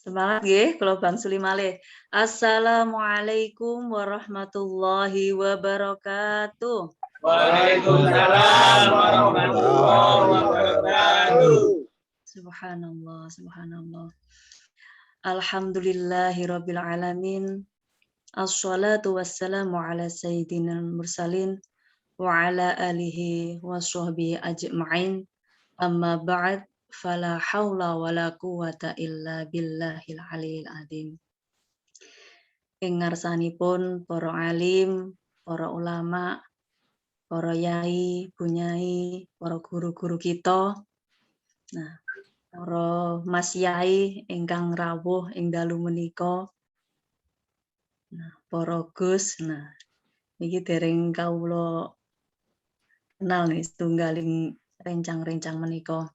Semangat nggih, kula bangsuli malih. Assalamualaikum warahmatullahi wabarakatuh. Waalaikumsalam warahmatullahi wabarakatuh. Subhanallah, subhanallah. Alhamdulillahirabbil alamin. Assalatu wassalamu ala sayyidinal mursalin wa ala alihi wa sahbihi ajma'in. Amma ba'd, fala haula wala quwata illa billahil aliyil azim. Ing ngarsanipun para alim, para ulama, para yai, bunyai, para guru-guru kita. Nah, para mas yai ingkang rawuh ing dalu menika. Nah, para Gus. Nah, niki dereng kawula kenal nih setunggaling rencang-rencang menika.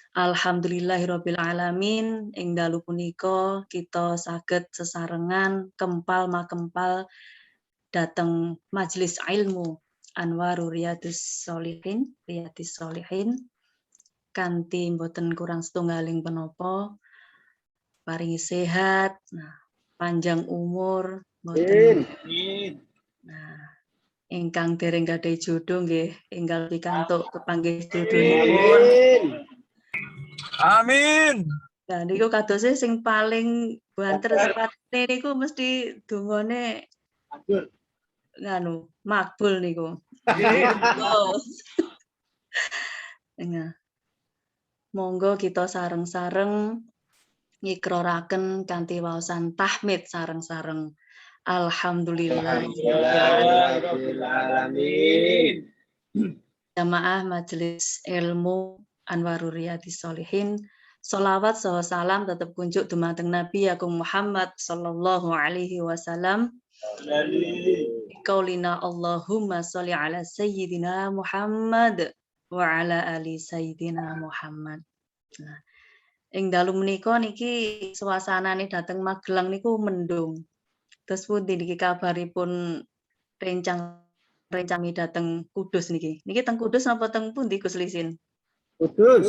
Alhamdulillahirabbil alamin, ing dalu punika kita saged sesarengan kempal dateng majelis ilmu Anwarul Riyadhis Shalihin kanthi mboten kurang setunggaling menapa paringi sehat, nah panjang umur mboten. Nah, ingkang dereng gadhahi jodoh nggih enggal pikantuk kepanggih jodhonipun. Amin. Nah niku kadose sing paling banter sepatine niku mesti dongane nganu makbul niku. Nah, monggo kita sareng-sareng ngikraraken kanthi waosan tahmid sareng-sareng. Alhamdulillahirabbil alamin. Jamaah Majelis Ilmu Anwarul Riyadhis Shalihin, sholawat saha salam tetep kunjuk dumateng Nabi Agung Muhammad sallallahu alaihi wasallam. Qaulina Allahumma sholli ala sayyidina Muhammad wa ala ali sayyidina Muhammad. Nah, ing dalu menika niki suasanane dateng Magelang niku mendung. Terus pundi niki kabaripun rencang dateng Kudus niki. Niki teng Kudus napa teng pundi Gus Lisin? Kudus.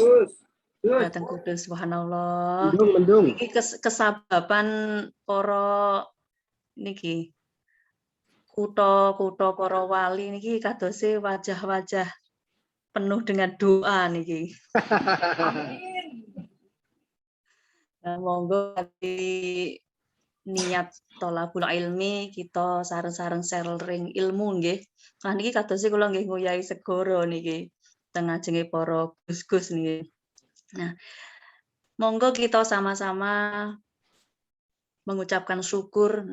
Dateng Kudus, subhanallah. Mendung. Niki kesababan para niki kutha-kutha para wali niki kadose wajah-wajah penuh dengan doa niki. Nah, monggo di niat tholabul ilmi kita sareng-sareng sharing ilmu nggih. Nah niki kadose kula nggih nguyai segara niki teng ajenge para gus-gus niki. Nah, monggo kita sama-sama mengucapkan syukur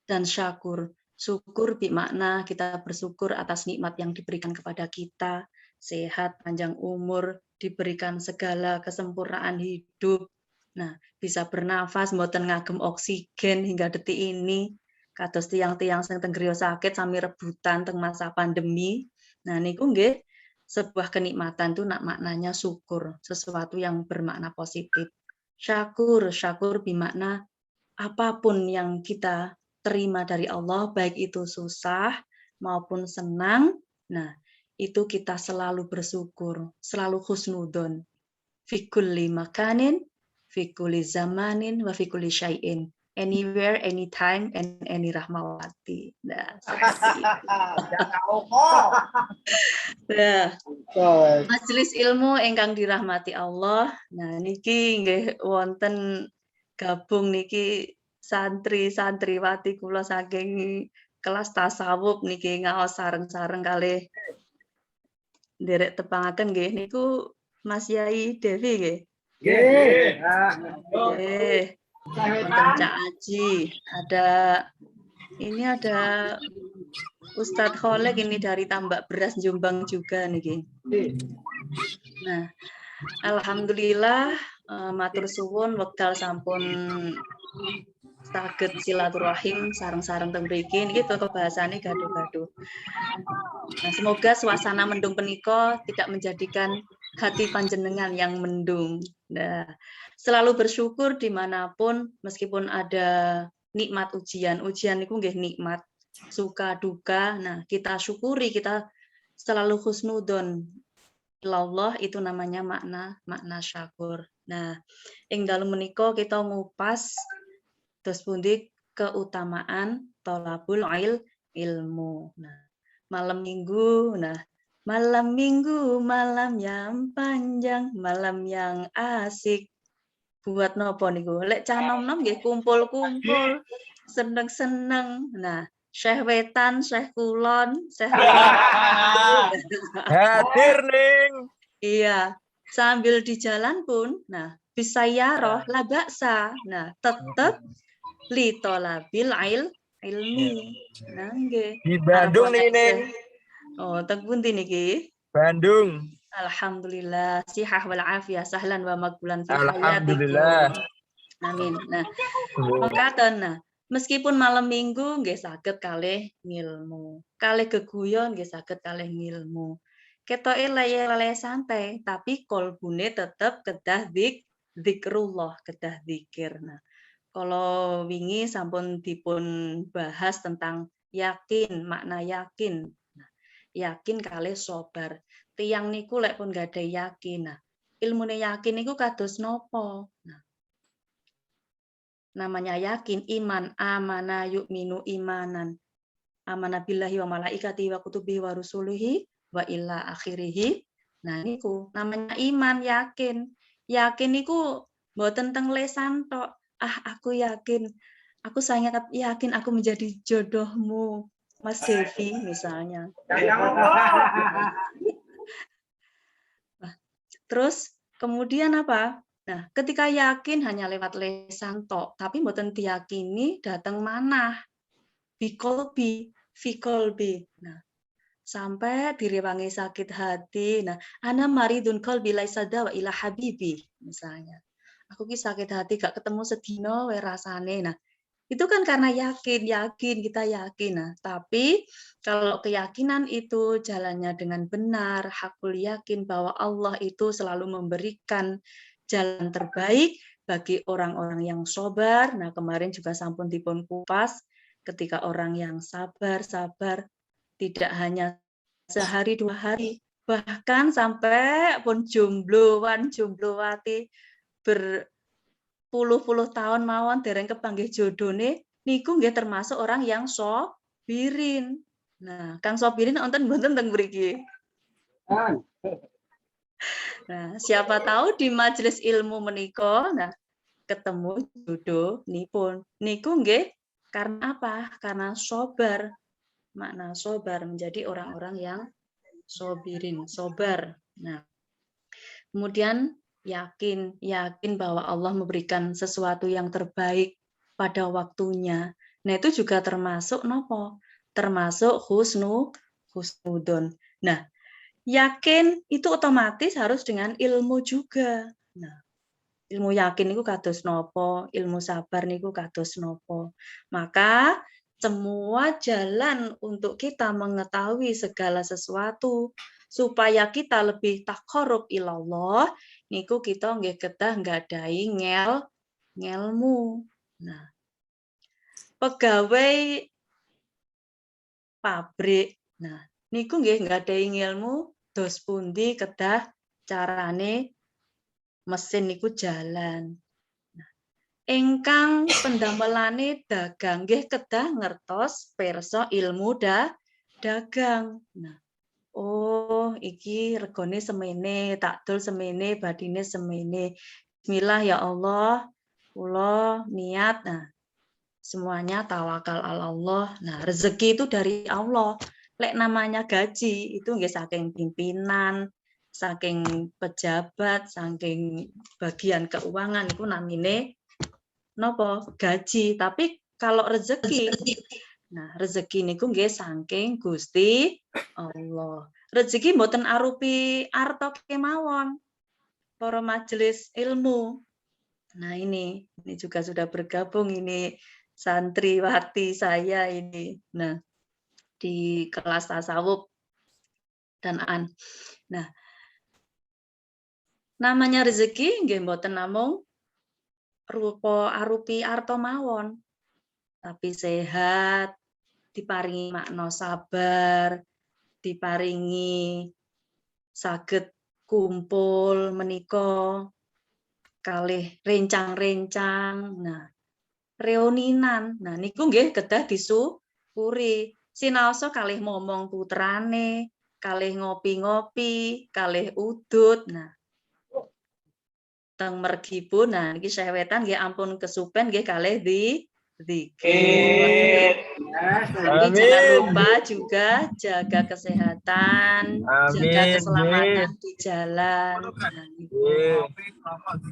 dan syakur. Syukur bermakna kita bersyukur atas nikmat yang diberikan kepada kita, sehat, panjang umur, diberikan segala kesempurnaan hidup. Nah, bisa bernafas, mboten ngagem oksigen hingga detik ini. Kados tiang-tiang sing teng griya sakit sami rebutan teng masa pandemi. Nah, niku nggih sebuah kenikmatan tuh maknanya syukur, sesuatu yang bermakna positif. Syakur bermakna apapun yang kita terima dari Allah, baik itu susah maupun senang, nah itu kita selalu bersyukur, selalu husnudon. Fi kulli makanin, fi kulli zamanin, wa fi kulli syai'in. Anywhere, anytime, and any rahmawati. Nah, seperti itu. Nah, majelis ilmu ingkang dirahmati Allah. Nah, niki nggih wonten gabung niki santri-santriwati kula saking kelas tasawuf niki ngaos sareng-sareng kalih nderek tepangaken nggih niku Mas Yai Devi nggih. Nggih. Nggih. Wonten Cak Aji, ada Ustadz Kholek ini dari Tambak Beras Jombang juga niki. Nah, alhamdulillah matur suwun wekdal sampun saged silaturahim sareng-sareng teng mriki niki bahasane gaduh-gaduh. Nah, semoga suasana mendung punika tidak menjadikan hati panjenengan yang mendung. Nah, selalu bersyukur dimanapun meskipun ada nikmat ujian niku nggih nikmat, suka duka. Nah, kita syukuri, kita selalu husnudon. ilallah itu namanya makna syakur. Nah, ing dalem menika kita ngupas terus pundi keutamaan thalabul ilmu. Nah, malam minggu, malam minggu, malam yang panjang, malam yang asik. Buat nopo niku? Lek cah nom-nom nggih kumpul-kumpul, seneng-seneng. Nah, Syekh Wetan, Syekh Kulon, Syekh Hadir ning. Iya, sambil di jalan pun, bisa yaroh la baksa. Nah, tetep li tolabil ilmi. Nah, nggih. Di Bandung Arep nih wonten ning. Oh, teng pundi niki? Bandung. Alhamdulillah, sihah wal afiyah, sahlan wa makbulan fi Alhamdulillah. hayatikum. Amin. Nah, mekaten meskipun malam minggu nggih saged kalih ngilmu. Kalih geguyon nggih saged kalih ngilmu. Ketoke leye-leye santai, tapi kolbune tetep kedah zikrullah, kedah zikir. Nah, kalau wingi sampun dipun bahas tentang yakin, makna yakin. Nah, yakin kalih sabar. Tiyang niku lek pun gadai yakin. Nah, ilmune yakin niku kados nopo? Nah, namanya yakin iman amana yu'minu imanan. Amana billahi wa malaikatihi wa kutubihi wa rusulihi wa ila akhirih. Nah, niku namanya iman yakin. Yakin niku mboten teng lesan tok. Aku yakin. Aku sangat yakin aku menjadi jodohmu, Mas Devi misalnya. Nah, terus kemudian apa? Nah, ketika yakin hanya lewat lesan tok, tapi mboten diyakini datang manah. Bikolbi, fikolbi. Nah, sampai direwangi sakit hati. Nah, ana maridun qalbi laisa dawa ila habibi misalnya. Aku ki sakit hati gak ketemu sedino we rasane. Nah, itu kan karena yakin kita yakin. Nah, tapi kalau keyakinan itu jalannya dengan benar, hakul yakin bahwa Allah itu selalu memberikan jalan terbaik bagi orang-orang yang sabar. Nah, kemarin juga sampun dipun kupas ketika orang yang sabar tidak hanya sehari 2 hari, bahkan sampai pun jomblowati berpuluh-puluh tahun mawon dereng kepanggih jodone niku nggih termasuk orang yang sobirin. Nah, Kang Sobirin wonten mboten teng mriki? Nah, siapa tahu di majelis ilmu menika ketemu jodoh nipun. Niku nggih karena apa? Karena sabar. Makna sabar menjadi orang-orang yang sobirin, sobar. Nah, kemudian yakin bahwa Allah memberikan sesuatu yang terbaik pada waktunya. Nah, itu juga termasuk nopo? Termasuk husnudon. Nah, yakin itu otomatis harus dengan ilmu juga. Nah, ilmu yakin niku kados nopo, ilmu sabar niku kados nopo. Maka semua jalan untuk kita mengetahui segala sesuatu supaya kita lebih taqarrub ilallah niku kita nggih kedah nggadahi ngelmu. Nah, pegawai pabrik. Nah, niku nggih nggadahi ngelmu dos pundi kedah carane mesin niku jalan. Ingkang pendamelane dagang nggih kedah ngertos pirsa ilmu dagang. Nah, oh iki regane semene, tak dol semene, badine semene. Bismillah ya Allah, kula niat. Nah, semuanya tawakal ala Allah. Nah, rezeki itu dari Allah. Lek namanya gaji itu nggih saking pimpinan, saking pejabat, saking bagian keuangan itu namine nopo gaji. Tapi kalau rezeki, nah rezeki niku nggih saking Gusti Allah. Rezeki mboten arupi arta kemawon para majelis ilmu. Nah ini juga sudah bergabung ini santriwati saya ini. Nah di kelas tasawuf dan an. Nah namanya rezeki nggih mboten namung rupa arupi arta mawon, tapi sehat, diparingi makna sabar, diparingi saged kumpul menika kalih rencang-rencang. Nah, reuninan. Nah, niku nggih kedah disyukuri. Sinaosa kalih momong putrane, kalih ngopi-ngopi, kalih udut. Nah, teng mergipun, nah niki sewetan nggih ampun kesupen nggih kalih di zikir. Tapi jangan Amin. lupa juga jaga kesehatan, jaga Amin. keselamatan di jalan. Nah, niku. Nggih.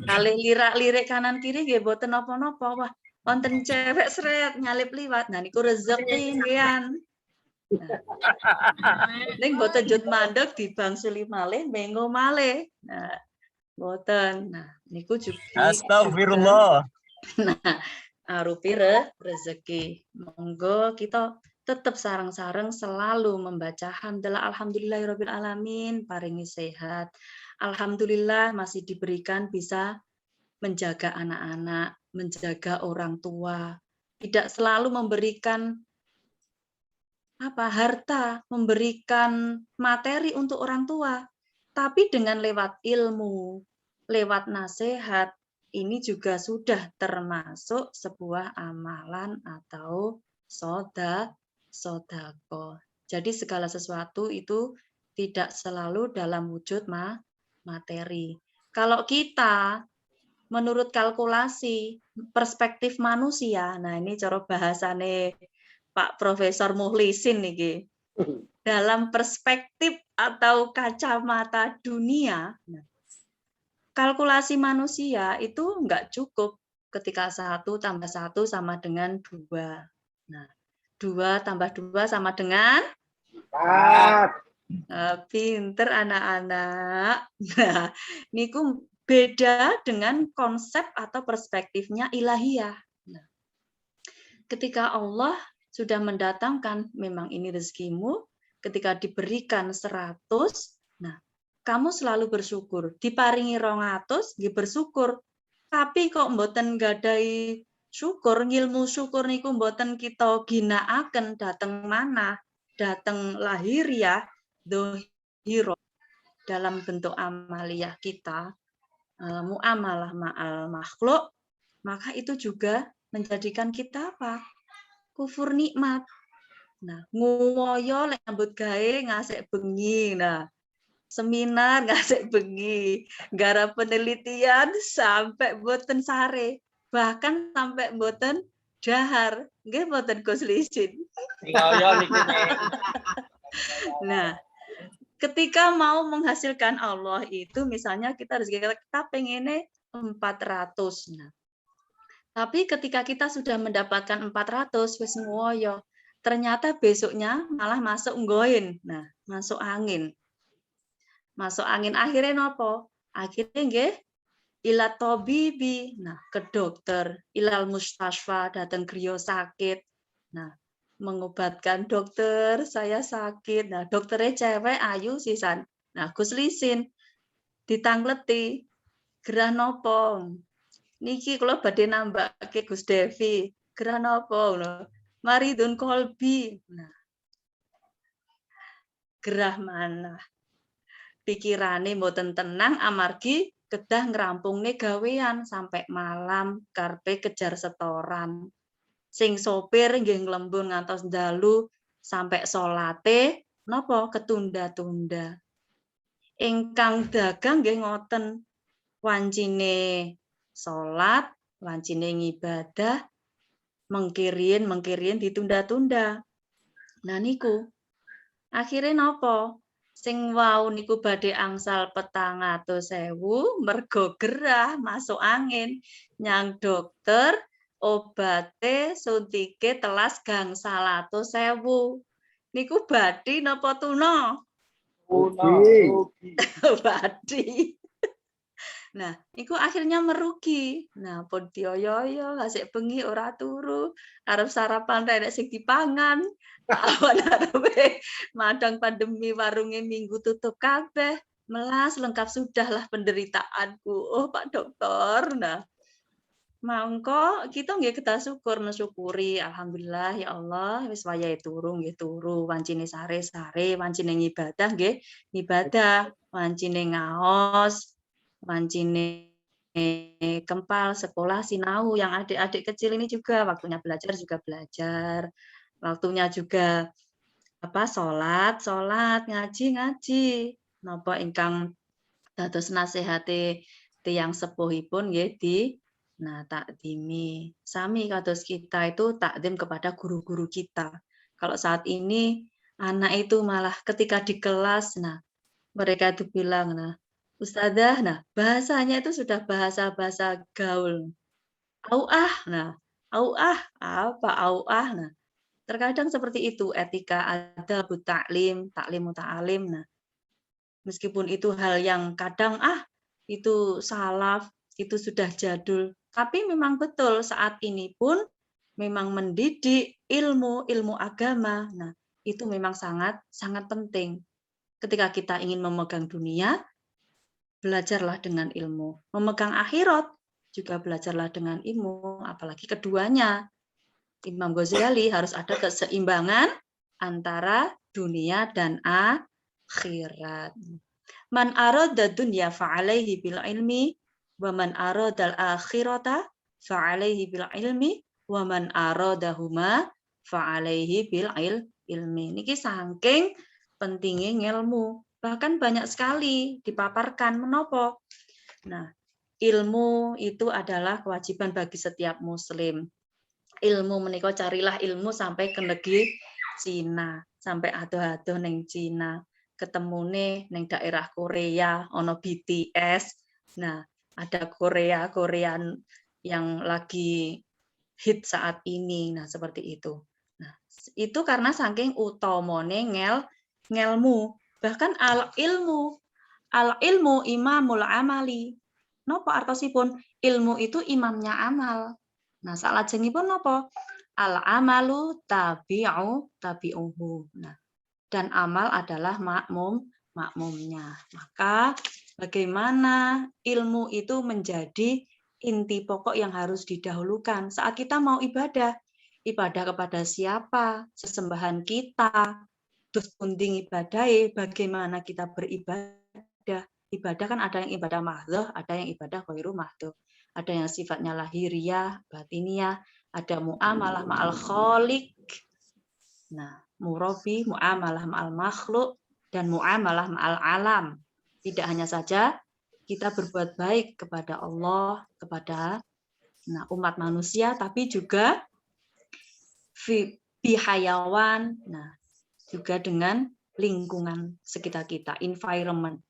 Kalih lirak-lirik kanan kiri nggih boten napa-napa. Wah, wonten cewek sret nyalip liwat. Nah niku rezeki nggih. Ning boten jut mandeg dibangsuli malih mengo malih. Nah, boten. Nah, niku juga Astagfirullah. nah, arupi rezeki. Monggo kita tetap sareng-sareng selalu membaca hamdalah alhamdulillahirabbil alamin paringi sehat. Alhamdulillah masih diberikan bisa menjaga anak-anak, menjaga orang tua. Tidak selalu memberikan harta, memberikan materi untuk orang tua, tapi dengan lewat ilmu, lewat nasihat, ini juga sudah termasuk sebuah amalan atau sodako. Jadi segala sesuatu itu tidak selalu dalam wujud materi. Kalau kita menurut kalkulasi perspektif manusia, nah ini cara bahasane Pak Profesor Muhlisin niki. Dalam perspektif atau kacamata dunia, kalkulasi manusia itu enggak cukup ketika 1 tambah 1 sama dengan 2. Nah, 2 tambah 2 sama dengan 4. Pinter anak-anak. Nah, niku beda dengan konsep atau perspektifnya ilahiyah. Nah, ketika Allah sudah mendatangkan memang ini rezekimu, ketika diberikan 100, nah kamu selalu bersyukur. Diparingi 200, nggih bersyukur. Tapi kok mboten gadai syukur, ngilmu syukur niku mboten kita ginakaken dateng mana? Dateng lahiriah, dohiro dalam bentuk amaliyah kita, muamalah ma'al makhluk, maka itu juga menjadikan kita apa? Kufur nikmat. Nah, nguwoyo lek nyambut gawe ngasek bengi. Nah, seminar ngasek bengi, garap penelitian sampai boten sare, bahkan sampai boten dahar. Nggih boten Gus Lisin. Nah, ketika mau menghasilkan Allah itu misalnya kita pengennya 400. Nah, tapi ketika kita sudah mendapatkan 400 wis ngoyo, ternyata besoknya malah masuk nggoin. Nah, masuk angin. Masuk angin akhirnya nopo? Akhirnya nggih ila tobibi. Nah, ke dokter, ilal mustasfa datang griya sakit. Nah, mengobatkan dokter, saya sakit. Nah, dokternya cewek ayu sisan. Nah, Gus Lisin ditangleti gerah nopo? Niki kula badhe nambahke Gus Devi. Gerah nopo ngono? Maridun kolbi. Nah, gerah mana? Pikirane mboten tenang amargi kedah ngrampungne gawean sampai malam karepe kejar setoran. Sing sopir nggih nglembur ngantos dalu sampai salate napa ketunda-tunda. Ingkang dagang nggih ngoten. Wancine salat, wancine ngibadah, mengkirin ditunda-tunda. Nah niku akhirnya napa? Sing wau niku badhe angsal 400.000 mergo gerah masuk angin nyang dokter obate suntike telas gangsal 100.000 niku badhi napa tuna? Badhi. Nah, iku akhirnya merugi. Nah, pun dioyo-oyo ngasih bengi ora turu, arep sarapan rek sing dipangan. Awan arepe madang pandemi warungnya minggu tutup kabeh. Melas lengkap sudahlah penderitaanku. Oh, Pak Dokter. Nah, Mangko kita nggih kedah syukur mensyukuri alhamdulillah ya Allah wis wayahe turu nggih turu, wancine sare-sare, wancine ngibadah nggih ngibadah, wancine ngaos, wancine kempal sekolah sinau, yang adik-adik kecil ini juga waktunya juga belajar, waktunya juga apa salat, ngaji, ngaji. Napa ingkang dados nasihate tiyang sepuhipun nggih takdimi. Sami kados kita itu takdim kepada guru-guru kita. Kalau saat ini anak itu malah ketika di kelas, nah mereka itu bilang, nah ustadzah, nah bahasanya itu sudah bahasa-bahasa gaul. Auah, nah auah, apa auah? Nah terkadang seperti itu etika ada taklim, taklim muta'alim. Nah meskipun itu hal yang kadang itu salaf, itu sudah jadul, tapi memang betul saat ini pun memang mendidik ilmu agama. Nah, itu memang sangat sangat penting. Ketika kita ingin memegang dunia, belajarlah dengan ilmu. Memegang akhirat, juga belajarlah dengan ilmu, apalagi keduanya. Imam Ghazali harus ada keseimbangan antara dunia dan akhirat. Man arada dunya fa'alaihi bil ilmi wa man arada al akhirata fa'alaihi bil ilmi wa man aradahuma fa'alaihi bil ilmi. Niki saking pentingnya ngilmu. Bahkan banyak sekali dipaparkan menapa. Nah, ilmu itu adalah kewajiban bagi setiap muslim. Ilmu menika carilah ilmu sampai ke negeri Cina, sampai adoh-adoh ning Cina. Ketemune ning daerah Korea ono BTS. Nah, ada Korean yang lagi hit saat ini. Nah, seperti itu. Nah, itu karena saking utamane ngelmu. Bahkan al ilmu imamul amali. Napa artosipun? Ilmu itu imamnya amal. Nah, salajengipun napa? Al amalu tabi'uhu. Nah, dan amal adalah makmumnya. Maka bagaimana ilmu itu menjadi inti pokok yang harus didahulukan saat kita mau ibadah. Ibadah kepada siapa? Sesembahan kita. Terus punding ibadai, bagaimana kita beribadah. Ibadah kan ada yang ibadah mahdhah, ada yang ibadah ghairu mahdhah. Ada yang sifatnya lahiriah, batiniah, ada muamalah ma'al khaliq. Nah, murabi, muamalah ma'al makhluk, dan muamalah ma'al alam. Tidak hanya saja kita berbuat baik kepada Allah, kepada umat manusia, tapi juga bihayawan, juga dengan lingkungan sekitar kita, environment.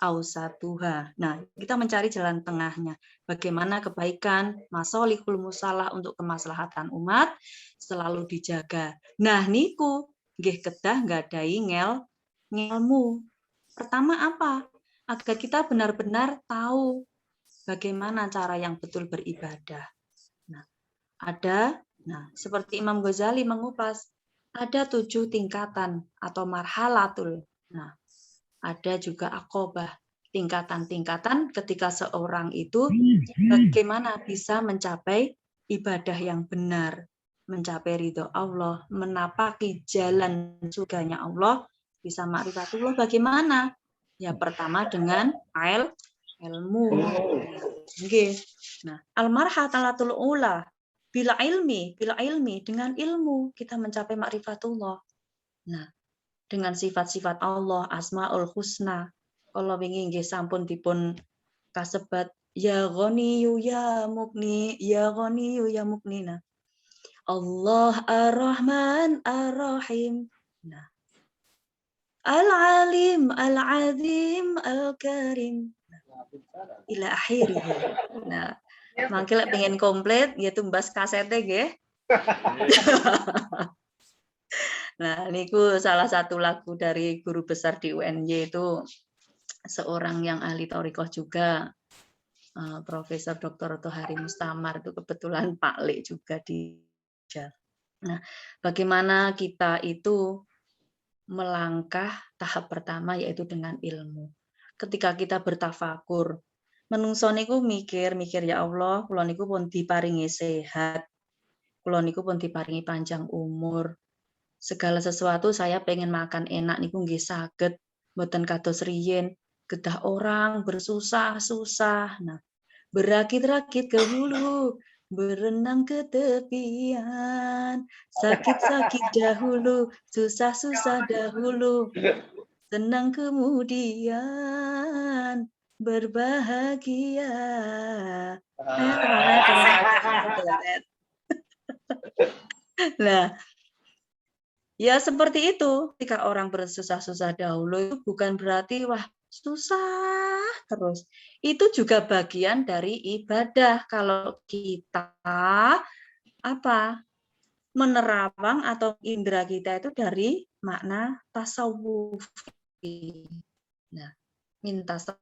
Ausatuha. Nah, kita mencari jalan tengahnya. Bagaimana kebaikan, masolihul musalah untuk kemaslahatan umat selalu dijaga. Nah, niku nggih kedah nggadahi ngelmu. Pertama apa? Agar kita benar-benar tahu bagaimana cara yang betul beribadah. Nah, seperti Imam Ghazali mengupas, ada 7 tingkatan atau marhalatul. Nah, ada juga aqobah, tingkatan-tingkatan ketika seorang itu bagaimana bisa mencapai ibadah yang benar, mencapai ridho Allah, menapaki jalan surganya Allah, bisa ma'rifatullah bagaimana? Ya pertama dengan ilmu. Nggih. Nah, al-marhalatul ula bila ilmi dengan ilmu kita mencapai ma'rifatullah. Nah, dengan sifat-sifat Allah, Asmaul Husna. Kalau wingi nggih sampun dipun kasebat ya Ghaniyu ya Mukni, ya Ghaniyu ya Mukni. Nah, Allah Ar-Rahman Ar-Rahim. Nah, Al-Alim Al-Azim Al-Karim. Ila akhirih. Nah, mangke lek pengen komplit ya tumbas kasete nggih. Nah, niku salah satu lagu dari guru besar di UNY itu seorang yang ahli thoriqoh juga, Profesor Dr. Tohari Mustamar, itu kebetulan Pak Le juga di. Nah, bagaimana kita itu melangkah tahap pertama yaitu dengan ilmu. Ketika kita bertafakur, menungso niku mikir ya Allah, kula niku pun diparingi sehat, kula niku pun diparingi panjang umur. Segala sesuatu saya pengen makan enak niku nggih saged, mboten kados riyin, kedah orang bersusah-susah. Nah, berakit-rakit ke hulu, berenang ke tepian, sakit-sakit dahulu, susah-susah dahulu, senang kemudian berbahagia. Nah, ya seperti itu. Ketika orang bersusah-susah dahulu itu bukan berarti wah susah terus. Itu juga bagian dari ibadah kalau kita apa? Menerawang atau indera kita itu dari makna tasawufi. Nah, min tasawufi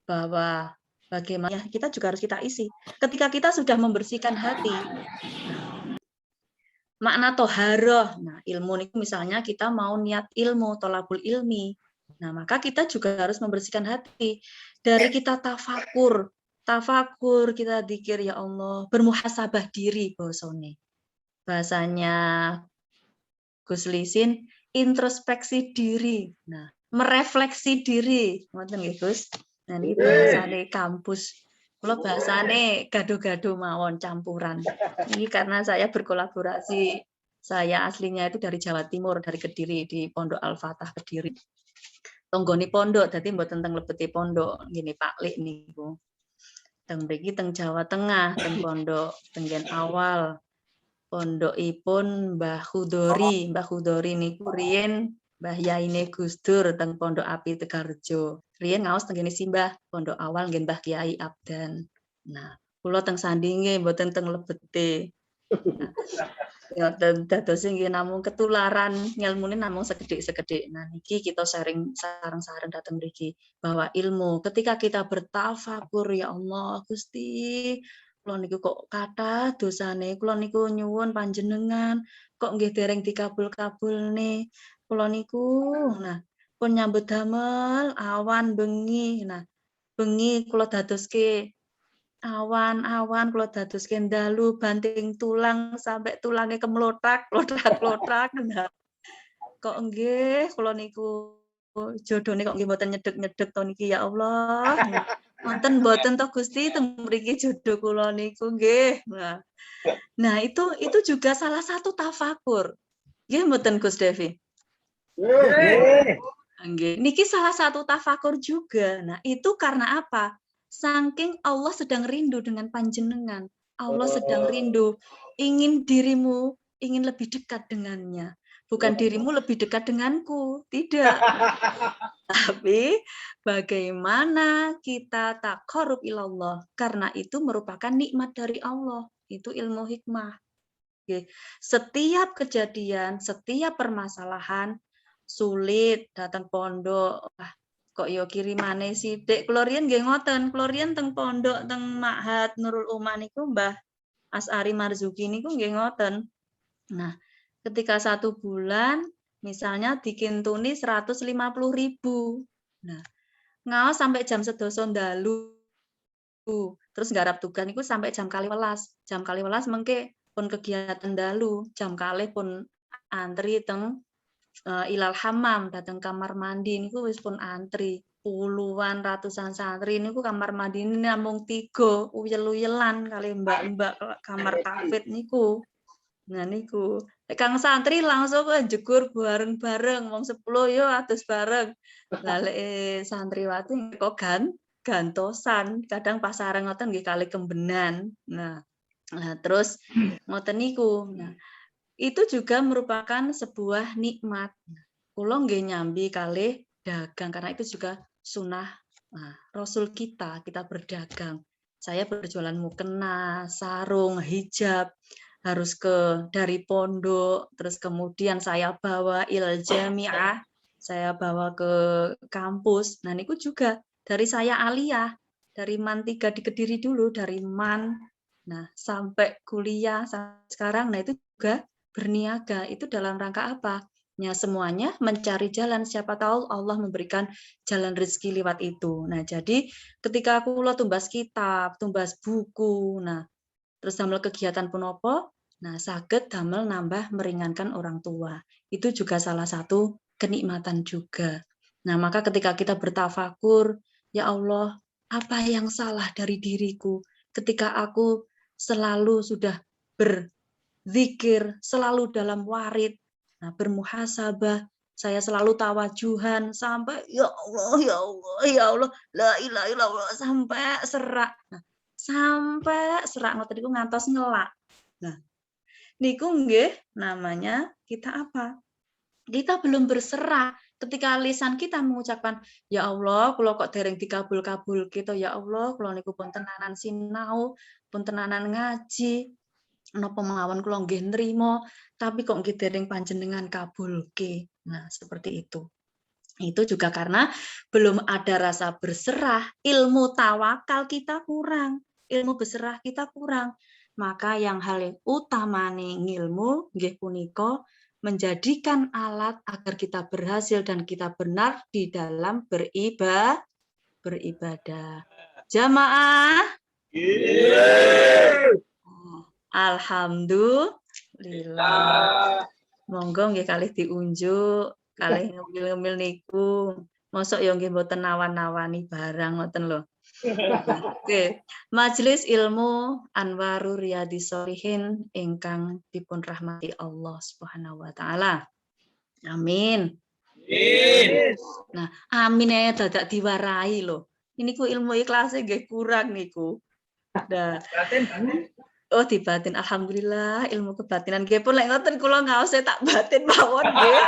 bahwa bagaimana kita juga harus kita isi. Ketika kita sudah membersihkan hati, makna toharoh, nah ilmu itu misalnya kita mau niat ilmu, tolabul ilmi, nah maka kita juga harus membersihkan hati. Dari kita tafakur kita dzikir ya Allah, bermuhasabah diri bahasanya Gus Lisin, introspeksi diri, nah merefleksi diri, ngoten nggih Gus. Nah ini bahasane kampus. Kalau bahasane gado-gado mawon campuran. Ini karena saya berkolaborasi. Saya aslinya itu dari Jawa Timur, dari Kediri, di Pondok Al-Fatah Kediri. Tonggoni pondok, jadi mboten teng lebeti pondok, gini Pak Lik niku. Teng mriki teng Jawa Tengah, teng pondok tenggen awal. Pondokipun Mbah Khudori. Mbah Khudori niku riyen Mbah Yaine Gus Dur teng Pondok Api Tegarjo. Riyen ngaos teng kene Simbah, pondok awal nggih Mbah Kiai Abdan. Nah, kula teng sandinge mboten teng lebete. Nah, ya dados nggih namung ketularan ngilmune namung sekedhik-sekedhik. Nah, niki kita sharing sareng-sareng dateng mriki bahwa ilmu ketika kita bertafakur ya Allah Gusti, kula niku kok kathah dosane, kula niku nyuwun panjenengan kok nggih dereng dikabul-kabulne. Kula niku nah pun nyambut damel awan bengi. Nah, bengi kula dadoske awan kula dadoske dalu banting tulang sampai tulangnya kemlotak, klothak-klothak. Nah, kok nggih kula niku jodhone kok nggih mboten nyedhek-nyedhek to niki ya Allah. Wonten mboten to Gusti teng mriki jodoh kula niku nggih. Nah, itu juga salah satu tafakur. Nggih mboten Gus Devi? Nggih. Niki salah satu tafakur juga. Nah, itu karena apa? Saking Allah sedang rindu dengan panjenengan. Allah sedang rindu, ingin dirimu, ingin lebih dekat dengannya. Bukan dirimu lebih dekat denganku, tidak. Tapi bagaimana kita taqarrub ilallah. Karena itu merupakan nikmat dari Allah. Itu ilmu hikmah. Setiap kejadian, setiap permasalahan, sulit datang pondok. Wah, kok yo kirimane sithik. Kula riyen nggih ngoten, kula riyen teng pondok teng Ma'had Nurul Ummah niku Mbah As'ari Marzuki niku nggih ngoten. Nah, ketika 1 bulan misalnya dikintuni 150.000. Nah, ngaos sampai jam 11 dalu. Terus nggarap tugas niku sampai jam 12. Jam 12 mengke pun kegiatan dalu, jam kalih pun antri teng ilal hammam, dateng kamar mandi niku wis pun antri. Puluhan, ratusan santri niku kamar mandi ini namung 3, uyel-uyelan kali mbak-mbak kamar tafid niku. Nah niku, kang santri langsung jegur bareng-bareng, wong 10 yo atus bareng. Lah lek santriwati kok gantosan, kadang pasareng ngoten nggih kali kembenan. Nah, terus ngoten niku. Nah, itu juga merupakan sebuah nikmat. Kula nggih nyambi kalih dagang karena itu juga sunnah Rasul kita berdagang. Saya berjualan mukena, sarung, hijab, harus dari pondok, terus kemudian saya bawa ilal jami'ah, saya bawa ke kampus. Nah, niku juga dari saya aliyah, dari MAN 3 di Kediri dulu, dari MAN, nah sampai kuliah sampai sekarang, nah itu juga berniaga. Itu dalam rangka apa? semuanya mencari jalan, siapa tahu Allah memberikan jalan rezeki lewat itu. Nah, jadi ketika kula tumbas kitab, tumbas buku, nah terus damel kegiatan punapa, nah saged damel nambah meringankan orang tua. Itu juga salah satu kenikmatan juga. Nah, maka ketika kita bertafakur, ya Allah, apa yang salah dari diriku ketika aku selalu sudah berzikir, selalu dalam warid, nah bermuhasabah, saya selalu tawajuhan sampai ya Allah, ya Allah, ya Allah, la ilaha illallah sampai serak. Nah, sampai serak ngoten niku ngantos ngelak. Nah, niku nggih namanya kita apa? Kita belum berserah. Ketika lisan kita mengucapkan, ya Allah, kula kok dereng dikabul-kabul gitu, ya Allah, kula niku pun tenanan sinau, pun tenanan ngaji, napa mawon kula nggih nrimo, tapi kok nggih dereng panjenengan kabulke. Nah, seperti itu. Itu juga karena belum ada rasa berserah, ilmu tawakal kita kurang, ilmu berserah kita kurang. Maka yang hal yang utama nih ngilmu nggih punika menjadikan alat agar kita berhasil dan kita benar di dalam beribadah. Jamaah. Alhamdulillah. Monggo nggih kalih diunjuk, kalih ngemil-ngemil niku. Mosok ya nggih mboten nawan-nawani barang ngoten lho. Oke, Majelis Ilmu Anwarur Riyadhis Shalihin ingkang dipun rahmati Allah Subhanahu wa taala. Amin. Nah, amin ya dadak diwarai lho. Ini ku ilmu ikhlas nggih kurang niku. Nah, oh dibatin, alhamdulillah ilmu kebatinan nggih pun lek ngoten kula ngaose tak batin mawon nggih.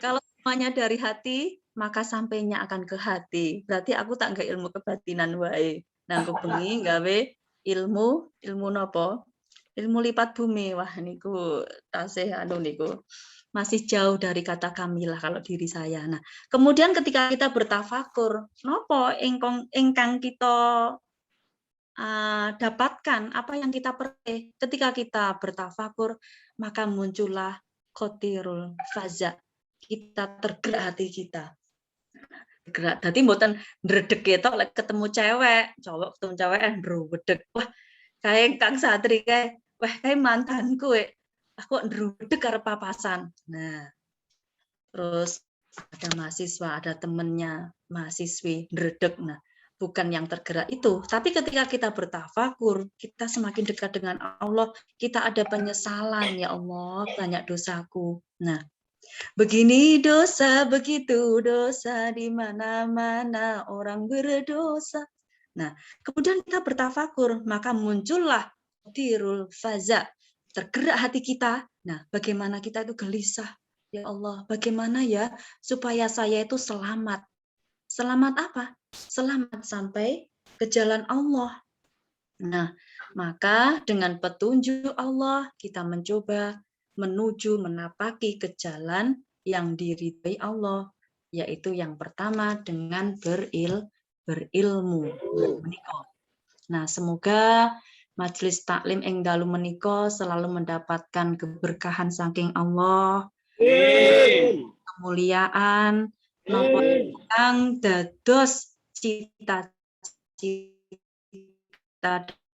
Kalau semuanya dari hati, maka sampainya akan ke hati. Berarti aku tak nggak ilmu kebatinan wae. Nang bengi gawe ilmu napa? Ilmu lipat bumi. Wah niku tasih anu niku. Masih jauh dari kata kamilah kalau diri saya. Nah, kemudian ketika kita bertafakur, napa ingkang kita dapatkan, apa yang kita peroleh ketika kita bertafakur, maka muncullah khotirul faza. Kita tergerak hati kita. Gerak. Dadi mboten ndredeg ketok lek ketemu cewek, cowok ketemu cewek ndredeg. Wah, kae Kang Satri kae, wah kae mantanku aku ndredeg arep papasan. Nah, terus ada mahasiswa, ada temennya, mahasiswi ndredeg. Nah, bukan yang tergerak itu, tapi ketika kita bertafakur, kita semakin dekat dengan Allah, kita ada penyesalan, ya Allah, banyak dosaku. Nah, begini dosa, begitu dosa, di mana-mana orang berdosa. Nah, kemudian kita bertafakur, maka muncullah tirul faza, tergerak hati kita. Nah, bagaimana kita itu gelisah, ya Allah, bagaimana ya supaya saya itu selamat. Selamat apa? Selamat sampai ke jalan Allah. Nah, maka dengan petunjuk Allah kita mencoba menuju menapaki ke jalan yang diridhai Allah, yaitu yang pertama dengan berilmu. Nah, semoga majelis taklim ing dalu menika selalu mendapatkan keberkahan saking Allah, kemuliaan, napa ingkang dados cita-cita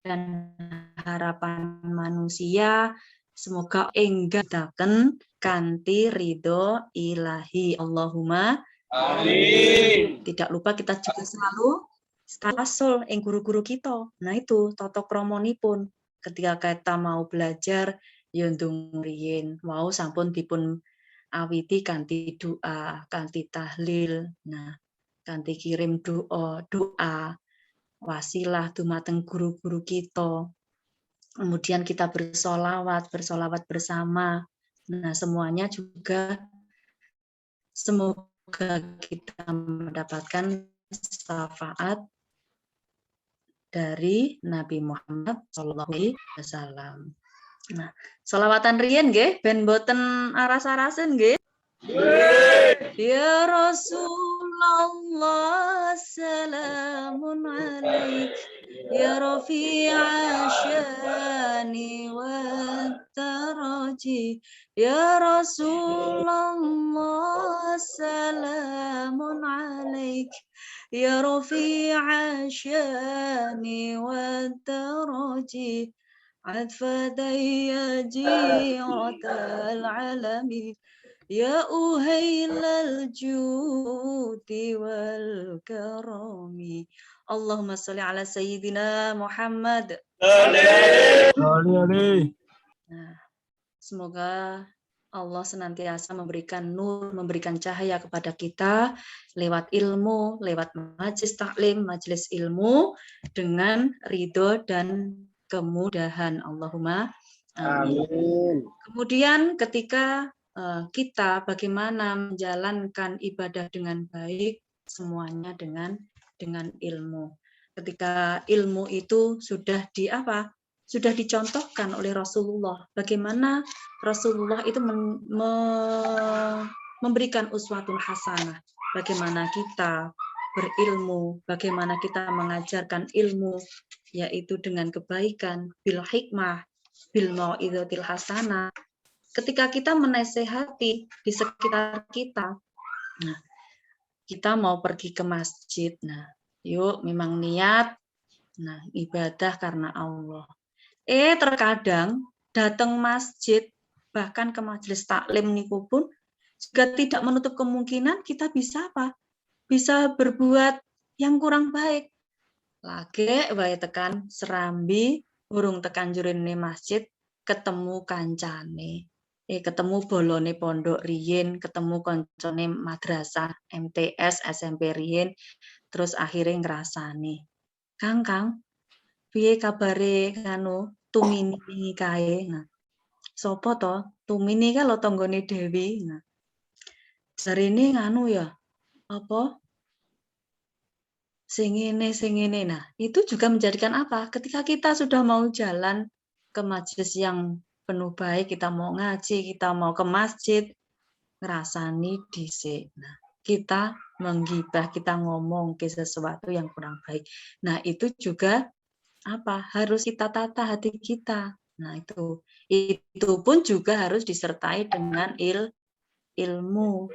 dan harapan manusia, semoga enggadaken kanthi ridho ilahi. Allahumma amin. Tidak lupa kita juga selalu tawasul ing guru-guru kita. Nah itu tata kramanipun ketika kita mau belajar ya ndonga riyin wau sampun dipun awiti kanthi doa, kanthi tahlil. Nah, kanthi kirim doa wasilah dumateng guru-guru kita. Kemudian kita bersolawat bersama. Nah, semuanya juga semoga kita mendapatkan syafaat dari Nabi Muhammad SAW. Nah, sholawatan riyen nggih ben boten aras-arasen nggih. Ya Rasulullah salamun alaik ya rafi'a syani wa darajat raji. Ya Rasulullah salamun alaik. Ya rafi'a syani wa daraji. عدفتي جيرة العالمين يا أهيل الجود والكرم اللهم صل على سيدنا Muhammad. Nah, semoga Allah senantiasa memberikan nur, memberikan cahaya kepada kita lewat ilmu, lewat majelis taklim, majelis ilmu dengan ridho dan kemudahan. Allahumma amin. Amin. Kemudian ketika kita bagaimana menjalankan ibadah dengan baik, semuanya dengan ilmu. Ketika ilmu itu sudah sudah dicontohkan oleh Rasulullah. Bagaimana Rasulullah itu memberikan uswatun hasanah. Bagaimana kita berilmu, bagaimana kita mengajarkan ilmu, yaitu dengan kebaikan, bil hikmah, bil mau'izatil hasanah. Ketika kita menasehati di sekitar kita, nah, kita mau pergi ke masjid, nah, yuk memang niat, nah, ibadah karena Allah. Terkadang datang masjid, bahkan ke majelis taklim niku pun juga tidak menutup kemungkinan kita bisa bisa berbuat yang kurang baik. Lagi wae tekan serambi, burung tekan jurine masjid, ketemu kancane. Ketemu bolone pondok riyin, ketemu koncone madrasah, MTS, SMP riyin, terus akhirnya ngrasani. Kang, piye kabare nganu Tumini kae? Nah, sopo to? Tumini kan lo tanggane Dewi. Nah, jarine nganu ya, apa? Sing ngene. Nah, itu juga menjadikan apa? Ketika kita sudah mau jalan ke majelis yang penuh baik, kita mau ngaji, kita mau ke masjid, ngerasani dhisik. Nah, kita menggibah, kita ngomong ke sesuatu yang kurang baik. Nah, itu juga harus kita tata hati kita. Nah, itu pun juga harus disertai dengan ilmu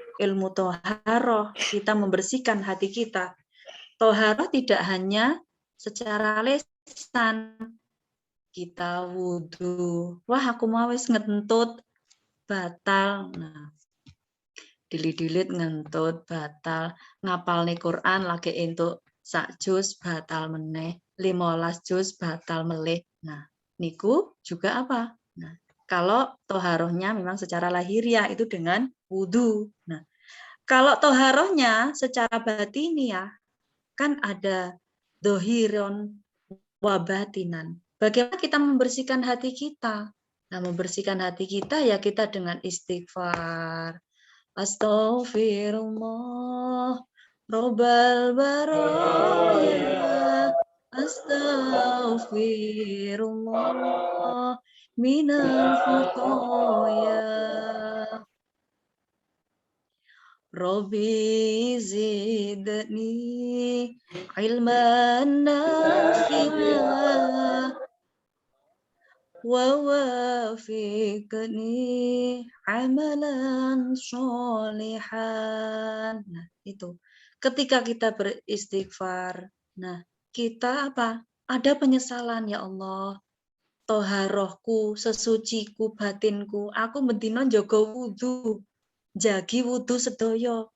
toharoh. Kita membersihkan hati kita. Toharoh tidak hanya secara lisan, kita wudhu. Wah, aku mau wis ngentut batal. Nah, dilit-dilit ngentut batal. Ngapalne Quran lagi entuk sak juz batal meneh. 15 juz batal melih. Nah, niku juga apa? Nah, kalau toharohnya memang secara lahiriah itu dengan wudhu. Nah, kalau toharohnya secara batiniah kan ada dohiron wabatinan. Bagaimana kita membersihkan hati kita? Nah, membersihkan hati kita ya kita dengan istighfar. Astaghfirullah, Robbal baraya. Astaghfirullah, minal khutoya. Rabbi zidni ilman nafi'a wa wafiqni amalan sholihan. Nah, itu. Ketika kita beristighfar, nah, kita ada penyesalan, ya Allah. Toharohku, sesuciku, batinku, aku mendino njaga wudu. Jagi wudu sedaya,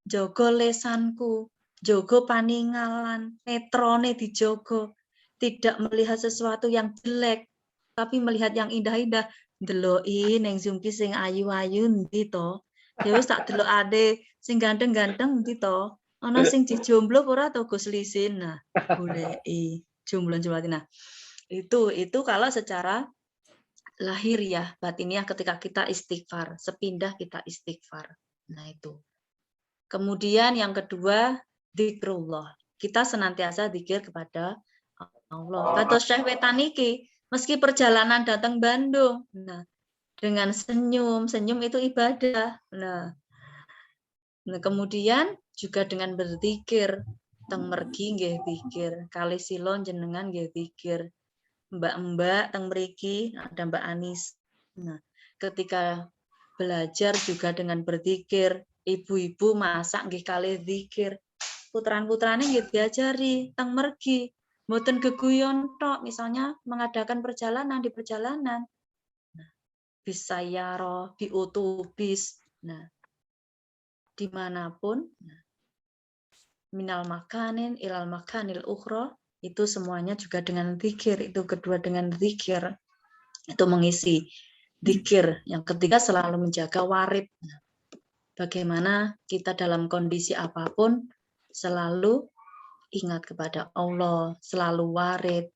jaga lesanku, jaga paningalan, netrone dijaga, tidak melihat sesuatu yang jelek, tapi melihat yang indah-indah. Deloki ning Zumki sing ayu-ayu endi to? Ya wis tak delok ade sing ganteng-ganteng endi to? Ana sing dijomblo ora to Gus Lisin. Nah, goleki jomblo-jomblo. Nah, itu kalau secara lahiriah, batiniah ketika kita istighfar, sepindah kita istighfar. Nah, itu. Kemudian yang kedua, zikrullah. Kita senantiasa zikir kepada Allah. Kata Syekh Wetaniki, meski perjalanan datang Bandung, nah, dengan senyum itu ibadah. Nah, kemudian juga dengan berzikir, teng mergi nggih zikir, kali silon jenengan nggih zikir. Mbak-mbak teng mriki ada Mbak Anis. Nah, ketika belajar juga dengan berzikir, ibu-ibu masak nggih kalih zikir. Puteran-puterane nggih diajari teng mergi, mboten geguyon tok, misalnya mengadakan perjalanan di perjalanan. Nah, bisa yaro, biutubis. Nah, dimanapun, minal makanin ilal makanil ukhra, itu semuanya juga dengan zikir. Itu kedua dengan zikir. Itu mengisi zikir. Yang ketiga selalu menjaga warid. Bagaimana kita dalam kondisi apapun selalu ingat kepada Allah, selalu warid.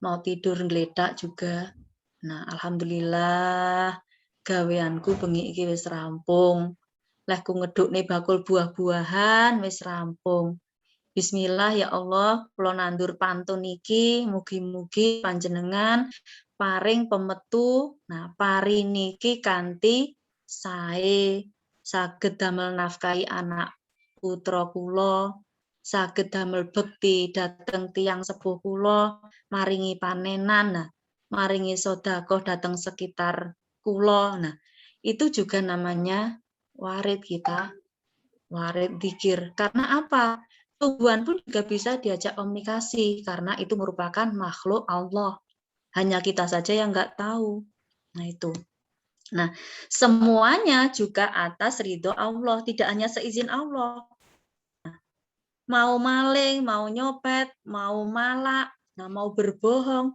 Mau tidur ngeledak juga. Nah, alhamdulillah gaweanku bengi iki wis rampung. Leh ku ngedukne bakul buah-buahan wis rampung. Bismillah ya Allah, kula nandur pantun niki mugi-mugi panjenengan paring pemetu, nah pari niki kanthi sae saged damel nafkahi anak putra kula, saged damel bekti dhateng tiyang sepuh kula, maringi panenan, nah maringi sedekah dhateng sekitar kula. Nah, itu juga namanya warid kita, warid dzikir. Karena apa? Tumbuhan pun juga bisa diajak komunikasi karena itu merupakan makhluk Allah. Hanya kita saja yang nggak tahu. Nah itu. Nah, semuanya juga atas ridho Allah, tidak hanya seizin Allah. Mau maling, mau nyopet, mau malak, nah mau berbohong,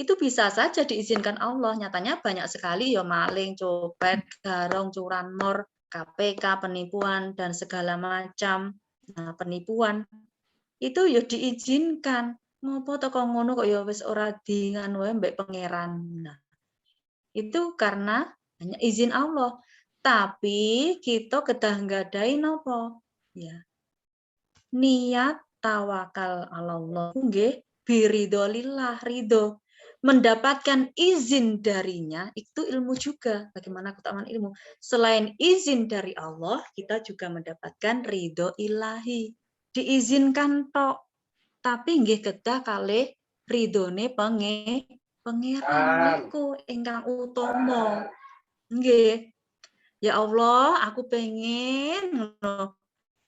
itu bisa saja diizinkan Allah. Nyatanya banyak sekali ya maling, copet, garong, curanmor, KPK, penipuan, dan segala macam. Nah, penipuan itu ya diizinkan. Ngopo to kok ngono kok ya wis ora dingan wae mbek pangeran. Nah, itu karena hanya izin Allah. Tapi kita kedah nggadai napa? Ya. Niat tawakal Allah nggih biridolillah, ridho. Mendapatkan izin darinya itu ilmu juga. Bagaimana keutamaan ilmu? Selain izin dari Allah, kita juga mendapatkan ridho ilahi. Diizinkan tok, tapi nggih kedah kalih ridhone pangeran niku ingkang utama. Nggih. Ya Allah, aku pengen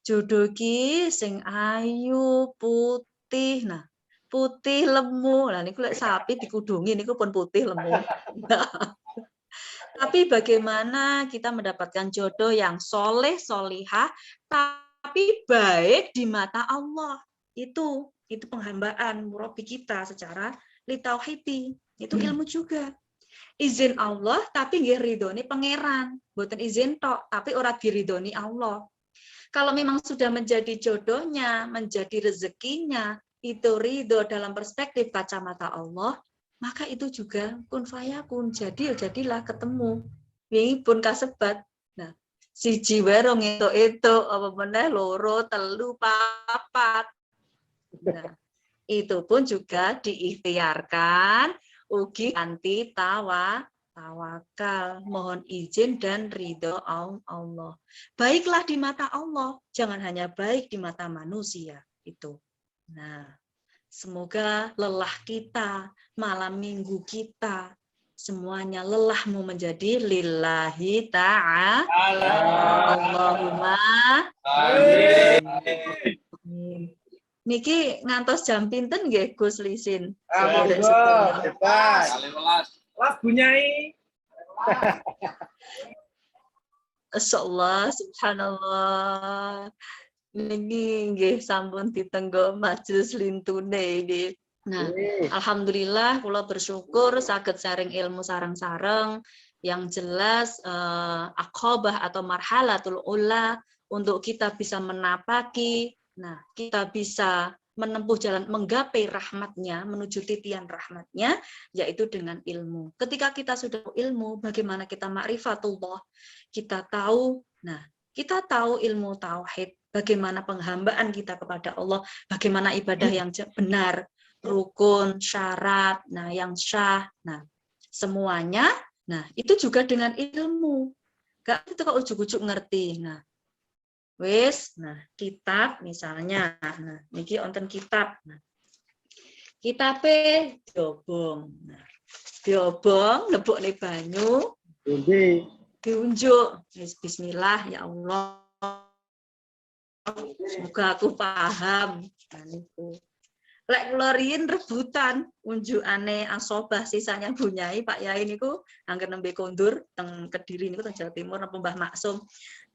jodoh ki sing ayu, putih. Nah, putih lemu. Nah, niku lek sapi dikudungi niku pun putih lemu. Tapi bagaimana kita mendapatkan jodoh yang soleh, solihah, tapi baik di mata Allah. Itu penghambaan murabi kita secara litauhidi. Itu ilmu juga. Izin Allah, tapi nggih ridhoni pangeran. Mboten izin tok, tapi ora diridhoni Allah. Kalau memang sudah menjadi jodohnya, menjadi rezekinya, itu ridho dalam perspektif kacamata Allah, maka itu juga kun fayakun. Jadi ya jadilah ketemu. Wingi pun kasebat. Nah, siji werong itu apa meneh loro, telu, papat. Nah, itu pun juga diikhtiarkan ugi kanthi tawakal, mohon izin dan ridho Allah. Baiklah di mata Allah, jangan hanya baik di mata manusia. Itu. Nah, semoga lelah kita, malam minggu kita, semuanya lelahmu menjadi lillahi ta'ala. Allahumma amin. Niki ngantos jam pinten nggih Gus Lisin? Bebas. Las bunyai. Masyaallah, subhanallah. Niki nggih sampun ditenggo majelis lintune nggih. Nah, alhamdulillah kula bersyukur saged sharing ilmu sareng-sareng yang jelas aqobah atau marhalatul ula untuk kita bisa menapaki. Nah, kita bisa menempuh jalan menggapai rahmatnya, menuju titian rahmatnya, yaitu dengan ilmu. Ketika kita sudah ilmu, bagaimana kita ma'rifatullah, kita tahu, nah, kita tahu ilmu tauhid, bagaimana penghambaan kita kepada Allah, bagaimana ibadah yang benar, rukun, syarat, nah yang syah, nah semuanya, nah itu juga dengan ilmu. Gak itu kok ujuk-ujuk ngerti. Nah, wis, nah kitab misalnya, nah niki wonten kitab. Nah, kitabe dobong. Nah, diobong, lebokne banyu, Undi. diunjuk. Bismillah ya Allah. Semoga aku paham. Nah, niku. Lek kula riyin rebutan unjukane asobah sisanya Bunyai Pak Yai niku angger nembe kondur teng Kediri niku teng Jawa Timur napa Mbah Maksum.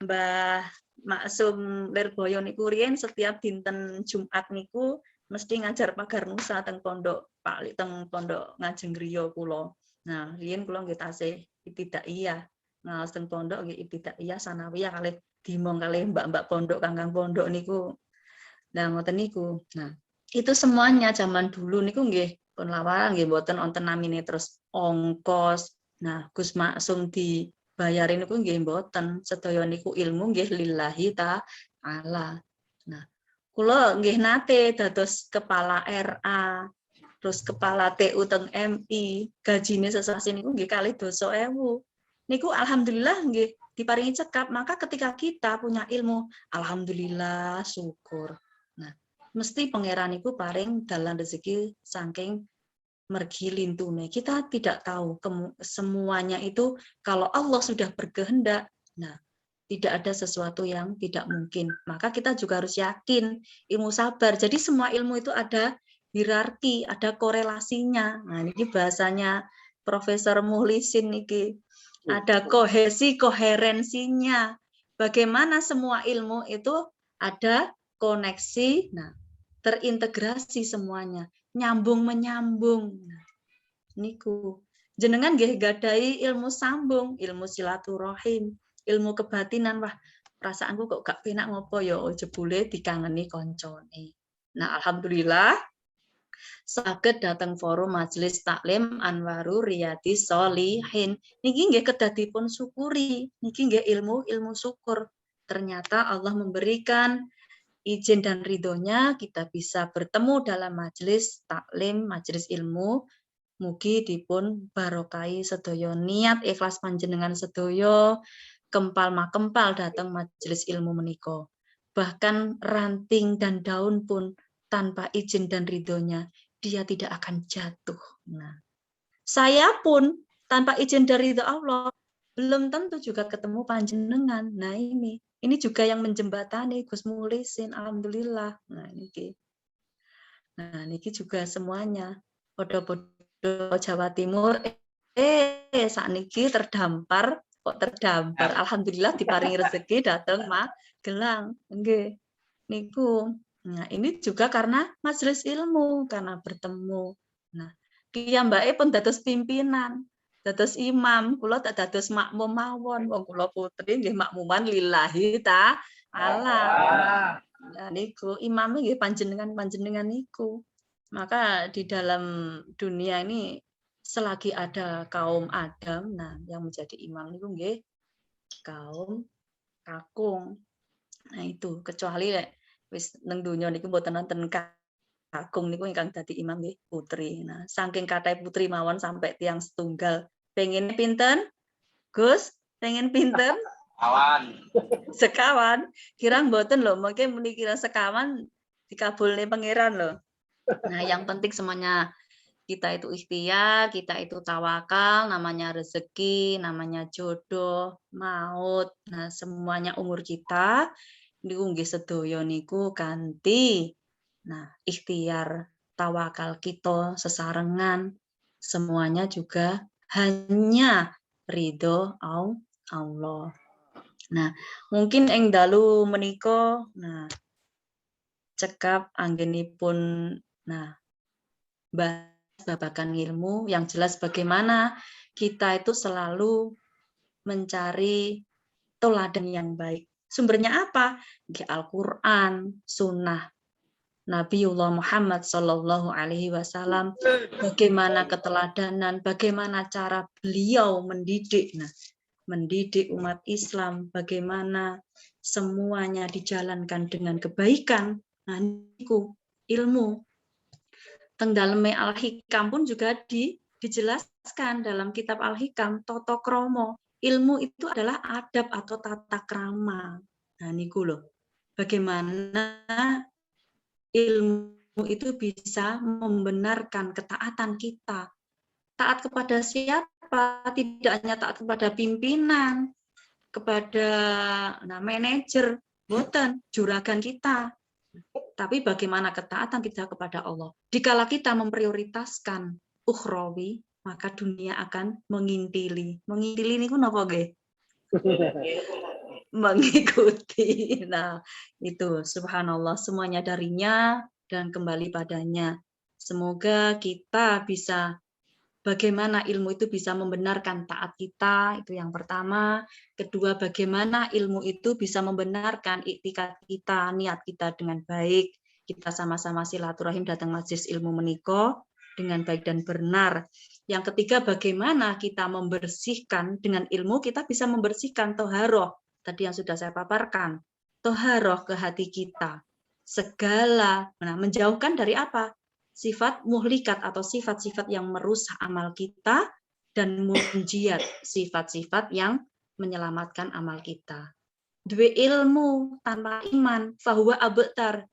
Mbah Maksum Lirboyo niku riyen setiap dinten Jumat niku mesti ngajar pagar nusa teng pondok Pak teng pondok Ngajeng Griya kula. Nah, riyen kula nggih tasih ibtidaiyah. Ngaos teng pondok nggih ibtidaiyah sanawiyah kalih dimong kalih mbak-mbak pondok kangkang pondok niku. Nah, ngoten niku. Nah, itu semuanya zaman dulu niku nggih pun lawaran nggih mboten wonten namine terus ongkos. Nah, Gus Maksum dibayarin niku nggih mboten. Sedaya niku ilmu nggih lillahi ta'ala. Nah, kula nggih nate dados kepala RA, terus kepala TU teng MI, gajine sesasi niku nggih 2.000.000. Niku alhamdulillah nggih diparingi cekap, maka ketika kita punya ilmu, alhamdulillah syukur. Nah, mesti pangeran iku paring dalan rezeki saking mergi lintune. Kita tidak tahu semuanya itu kalau Allah sudah berkehendak. Nah, tidak ada sesuatu yang tidak mungkin. Maka kita juga harus yakin ilmu sabar. Jadi semua ilmu itu ada hierarki, ada korelasinya. Nah, ini bahasanya Profesor Muhlisin niki. Ada kohesi, koherensinya. Bagaimana semua ilmu itu ada koneksi, nah, terintegrasi semuanya, nyambung menyambung. Nah, niku. Jenengan nggih gadahi ilmu sambung, ilmu silaturahim, ilmu kebatinan. Wah, perasaanku kok gak penak ngopo ya, jebule dikangeni koncone. Nah, alhamdulillah saged dateng forum majelis taklim Anwaru Riyadi Sholihin. Niki nggih kedadipun syukuri, niki nggih ilmu syukur. Ternyata Allah memberikan izin dan ridhonya kita bisa bertemu dalam majelis taklim, majelis ilmu. Mugi dipun barokai sedaya niat ikhlas panjenengan sedaya kempal makempal datang majelis ilmu menika. Bahkan ranting dan daun pun tanpa izin dan ridhonya dia tidak akan jatuh. Nah, saya pun tanpa izin dari ridho Allah belum tentu juga ketemu panjenengan. Nah, ini juga yang menjembatani Gus Muhlisin, alhamdulillah. Nah, niki juga semuanya podo-podo Jawa Timur sakniki terdampar alhamdulillah diparingi rezeki dateng Magelang nggih niku. Nah, ini juga karena majelis ilmu, karena bertemu. Nah, piyambake pun dados pimpinan, dados imam, kula tak dados makmum mawon. Wong kula putri nggih makmuman lillahi ta'ala. Nah, niku imame nggih panjenengan niku. Maka di dalam dunia ini selagi ada kaum Adam, nah yang menjadi imam niku nggih kaum kakung. Nah, itu kecuali wis nang donya niku mboten wonten kakung niku ingkang dadi imam nggih putri. Nah, saking kathah putri mawon sampai tiang setunggal. Pengen pinten? Gus, pengen pinten? Sekawan. Kira mboten lho, mungkin muni kira sekawan dikabulne pangeran lho. Nah, yang penting semuanya kita itu ikhtiar, kita itu tawakal, namanya rezeki, namanya jodoh, maut. Nah, semuanya umur kita niku nggih sedaya niku kanthi ikhtiar tawakal kita sesarengan semuanya juga hanya ridho Allah. Nah, mungkin ing dalu menika cekap anggenipun bahas babagan ilmu yang jelas bagaimana kita itu selalu mencari teladan yang baik. Sumbernya apa? Al-Quran, Sunnah Nabiullah Muhammad Sallallahu Alaihi Wasallam. Bagaimana keteladanan, bagaimana cara beliau mendidik, mendidik umat Islam, bagaimana semuanya dijalankan dengan kebaikan. Nah, niku ilmu. Teng daleme Al-Hikam pun juga dijelaskan dalam kitab Al-Hikam, Toto Kromo. Ilmu itu adalah adab atau tata krama. Nah, niku loh. Bagaimana ilmu itu bisa membenarkan ketaatan kita. Taat kepada siapa? Tidak hanya taat kepada pimpinan, kepada manajer, boten, juragan kita. Tapi bagaimana ketaatan kita kepada Allah? Dikala kita memprioritaskan ukhrawi, maka dunia akan mengintili. Mengintili ini apa nggih? Mengikuti. Nah, itu subhanallah, semuanya darinya dan kembali padanya. Semoga kita bisa, bagaimana ilmu itu bisa membenarkan taat kita, itu yang pertama. Kedua, bagaimana ilmu itu bisa membenarkan iktikad kita, niat kita dengan baik. Kita sama-sama silaturahim datang majelis ilmu menika dengan baik dan benar. Yang ketiga, bagaimana kita membersihkan dengan ilmu, kita bisa membersihkan toharoh. Tadi yang sudah saya paparkan. Toharoh ke hati kita. Segala, menjauhkan dari apa? Sifat muhlikat atau sifat-sifat yang merusak amal kita, dan munjiat, sifat-sifat yang menyelamatkan amal kita. Dua ilmu tanpa iman, fahuwa abtar.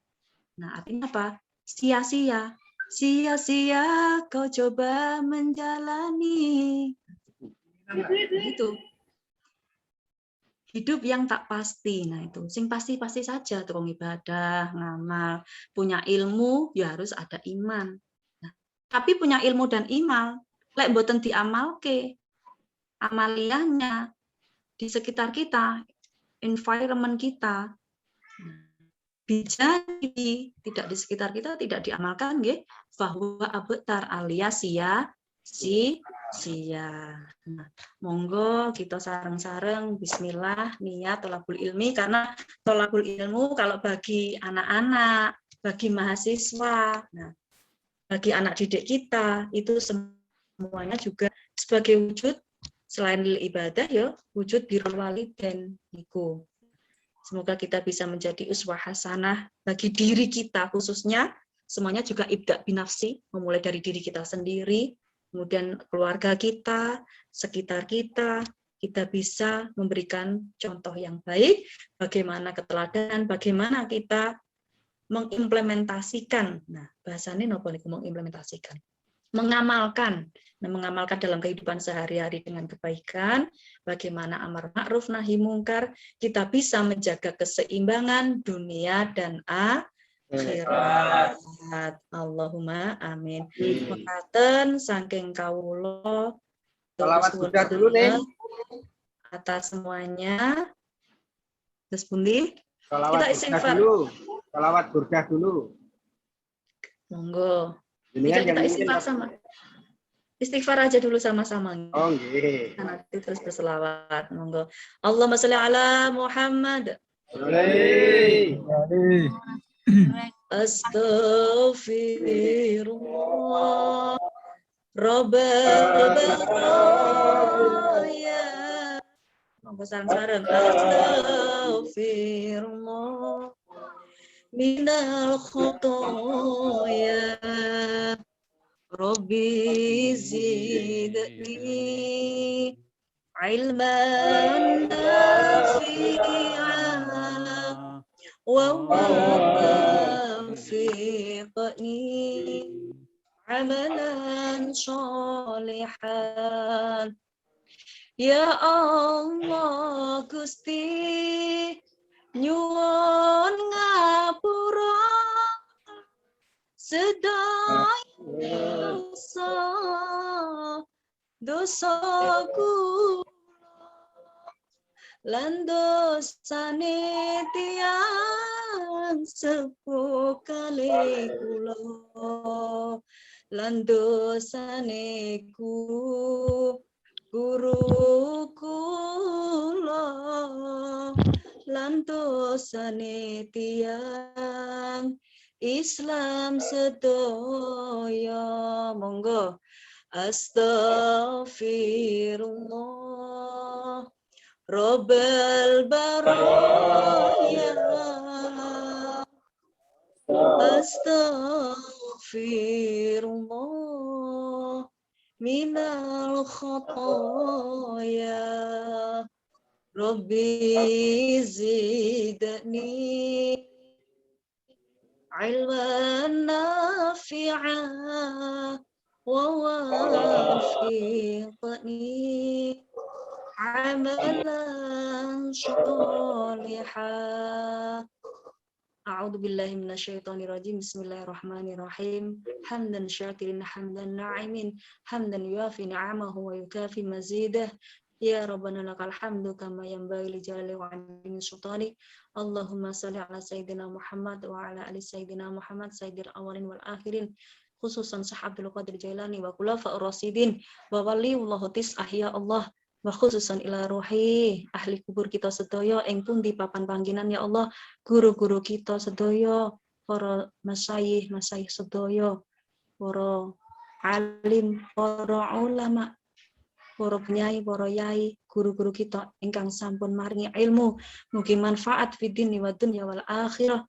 Nah, artinya apa? Sia-sia. Sia-sia kau coba menjalani. Itu. Hidup yang tak pasti. Nah, itu. Sing pasti-pasti saja tukang ibadah, ngamal, punya ilmu, ya harus ada iman. Nah, tapi punya ilmu dan iman, lek mboten diamalke, amaliyahnya di sekitar kita, environment kita, bisa tidak di sekitar kita, tidak diamalkan, nggih, bahwa abtar alias sia. Nah, monggo kita sareng-sareng bismillah niat tolabul ilmi, karena tolabul ilmu kalau bagi anak-anak, bagi mahasiswa, nah, bagi anak didik kita itu semuanya juga sebagai wujud selain ibadah ya, wujud birrul walidain niku. Semoga kita bisa menjadi uswah hasanah bagi diri kita khususnya, semuanya juga ibda binafsi, memulai dari diri kita sendiri, kemudian keluarga kita, sekitar kita bisa memberikan contoh yang baik, bagaimana keteladanan, bagaimana kita mengimplementasikan. Nah, bahasanya napa niku mengimplementasikan? Mengamalkan. Nah, mengamalkan dalam kehidupan sehari-hari dengan kebaikan, bagaimana amar ma'ruf nahi mungkar, kita bisa menjaga keseimbangan dunia dan akhirat. Allahumma amin. Mekaten saking kawula Shalawat Burdah dulu nih. atas semuanya. Terus pundi? Shalawat Burdah dulu. Shalawat Burdah dulu. Monggo. Ini kan kita istighfar sama. Istighfar aja dulu sama-sama. Oh, nggih. Nanti terus berselawat. Monggo. Allahumma sholli ala Muhammad. Astaghfirullah. Rabbal baraya. Monggo sareng-sareng. Astaghfirullah. Minal khotoya. Rabbi zidni ilman nafi'an wa wafiqni amalan sholihan. Ya Allah Gusti nyuwun ngapura sedaya dosa kula lan dosane tiyang sepuh kali kula lan dosane guru kula lan dosane tiyang Islam sedaya. Monggo. Astaghfirullah Rabbal baraya. Astaghfirullah minal khotoya. Rabbi zidni ilman nafi'an ووفقني عملا صالحا. أعوذ بالله من الشيطان الرجيم. بسم الله الرحمن الرحيم. حمدا شاكرا حمدا ناعما حمدا يوافي نعمه ويكافي مزيده. يا ربنا لك الحمد كما ينبغي لجلال وعظيم سلطانك. اللهم صل على سيدنا محمد وعلى آل سيدنا محمد سيد الأولين والآخرين khususan Syekh Abdul Qadir Jailani wa khulafa'ur rasyidin wa waliyullahu tis'ah ya Allah, wa khususan ila ruhi ahli kubur kita sedaya ing pundi papan panggenan ya Allah, guru-guru kita sedaya, para masyayikh sedaya, para alim, para ulama, para penyai, para yai, guru-guru kita ingkang sampun maringi ilmu mugi manfaat fid dini wa dunya wal akhirah.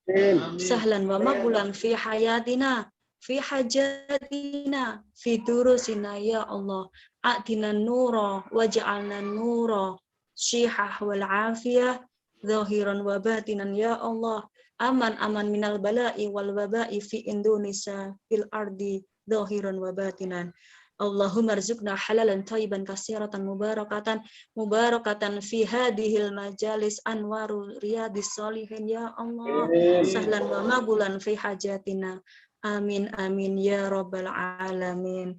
Sahlan wa maqbulan fi hayatina fi hajatina fi durusina ya Allah. A'tina nura waj'alna nura syihah wal afiyah zahiran wa batinan ya Allah. Aman minal bala'i wal waba'i fi Indonesia fil ardi zahiran wa batinan. Allahumma rzuqna halalan thayyiban katsiratan mubarakatan fi hadhil majalis anwarul riyadis sholihin ya Allah. Sahlan wa maqbulan fi hajatina. Amin amin ya rabbal alamin.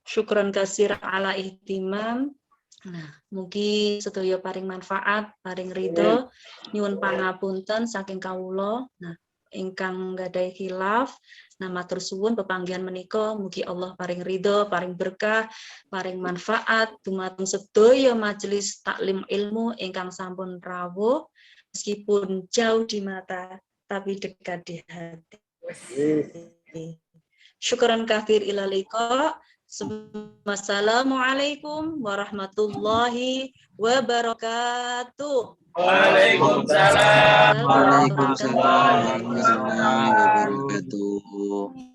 Syukran katsir ala ihtimam. Nah, mugi sedaya paring manfaat, paring ridho, nyuwun pangapunten saking kawula. Nah, ingkang gadhahi khilaf, nah matur suwun pepanggihan menika mugi Allah paring ridho, paring berkah, paring manfaat dumateng sedaya majelis taklim ilmu ingkang sampun rawuh meskipun jauh di mata tapi dekat di hati. Syukran katsir ila liqa. Assalamualaikum warahmatullahi wabarakatuh. Waalaikumsalam. Waalaikumsalam warahmatullahi wabarakatuh.